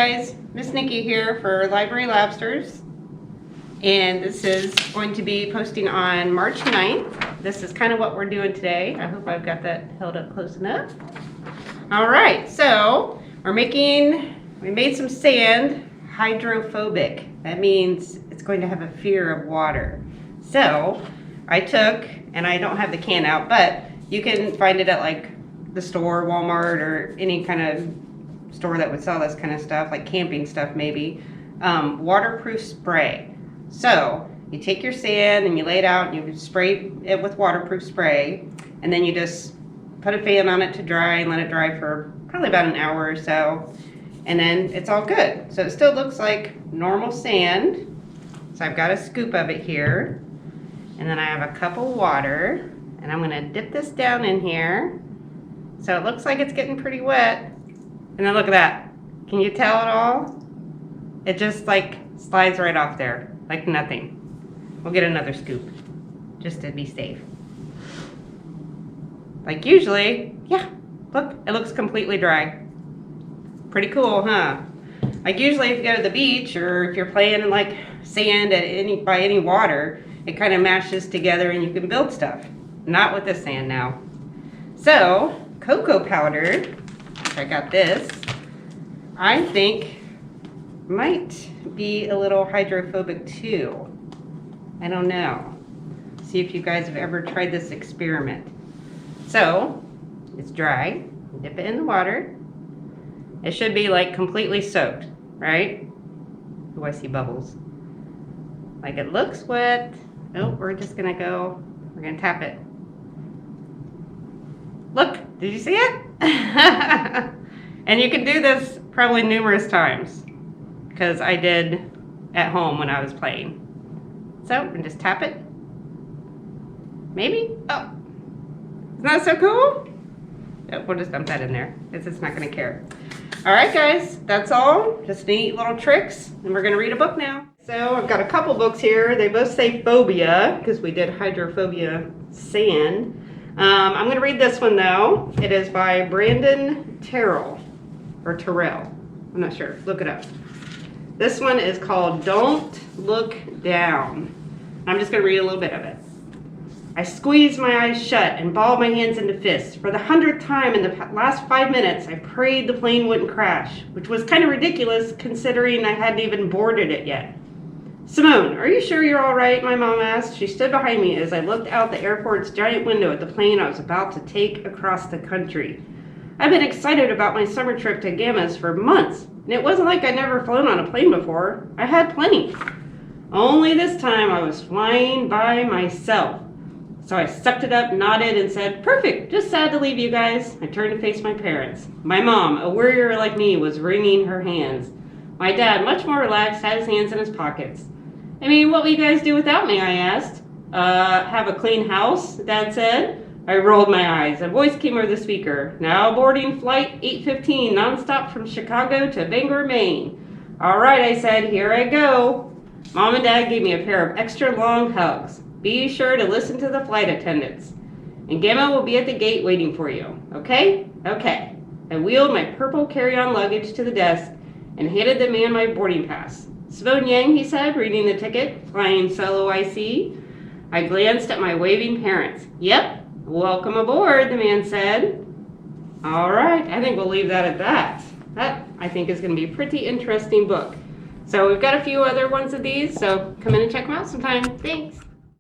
guys, Miss Nikki here for Library Labsters, and this is going to be posting on March 9th. This is kind of what we're doing today. I hope I've got that held up close enough. Alright, so we made some sand hydrophobic. That means it's going to have a fear of water. So I took, and I don't have the can out, but you can find it at like the store, Walmart, or any kind of store that would sell this kind of stuff, like camping stuff maybe. Waterproof spray. So you take your sand and you lay it out and you spray it with waterproof spray, and then you just put a fan on it to dry and let it dry for probably about an hour or so, and then it's all good. So it still looks like normal sand. So I've got a scoop of it here, and then I have a cup of water, and I'm gonna dip this down in here. So it looks like it's getting pretty wet. And then look at that. Can you tell at all? It just like slides right off there, like nothing. We'll get another scoop, just to be safe. Like usually, yeah, look, it looks completely dry. Pretty cool, huh? Like usually if you go to the beach or if you're playing in like sand by any water, it kind of mashes together and you can build stuff. Not with this sand now. So, cocoa powder, I got this, I think might be a little hydrophobic too. I don't know. See if you guys have ever tried this experiment. So, it's dry. Dip it in the water. It should be like completely soaked, right? Oh, I see bubbles. Like it looks wet. Oh, we're gonna tap it. Look, did you see it? And you can do this probably numerous times, because I did at home when I was playing. So, and just tap it. Maybe? Oh, isn't that so cool? Oh, we'll just dump that in there, because it's not gonna care. All right, guys, that's all. Just neat little tricks, and we're gonna read a book now. So I've got a couple books here. They both say phobia, because we did hydrophobia sand. I'm going to read this one though. It is by Brandon Terrell, or Terrell. I'm not sure. Look it up. This one is called Don't Look Down. I'm just going to read a little bit of it. I squeezed my eyes shut and balled my hands into fists. For the 100th time in the last 5 minutes, I prayed the plane wouldn't crash, which was kind of ridiculous considering I hadn't even boarded it yet. Simone, are you sure you're all right? My mom asked. She stood behind me as I looked out the airport's giant window at the plane I was about to take across the country. I've been excited about my summer trip to Gammas for months, and it wasn't like I'd never flown on a plane before. I had plenty. Only this time I was flying by myself. So I sucked it up, nodded, and said, "Perfect, just sad to leave you guys." I turned to face my parents. My mom, a worrier like me, was wringing her hands. My dad, much more relaxed, had his hands in his pockets. "I mean, what will you guys do without me?" I asked. Have a clean house," Dad said. I rolled my eyes. A voice came over the speaker. "Now boarding flight 8:15, nonstop from Chicago to Bangor, Maine." "All right," I said, "here I go." Mom and Dad gave me a pair of extra long hugs. "Be sure to listen to the flight attendants. And Gamma will be at the gate waiting for you. Okay?" "Okay." I wheeled my purple carry-on luggage to the desk and handed the man my boarding pass. "Simone Yang," he said, reading the ticket. "Flying solo, I see." I glanced at my waving parents. "Yep, welcome aboard," the man said. All right, I think we'll leave that at that. That, I think, is going to be a pretty interesting book. So we've got a few other ones of these, so come in and check them out sometime. Thanks.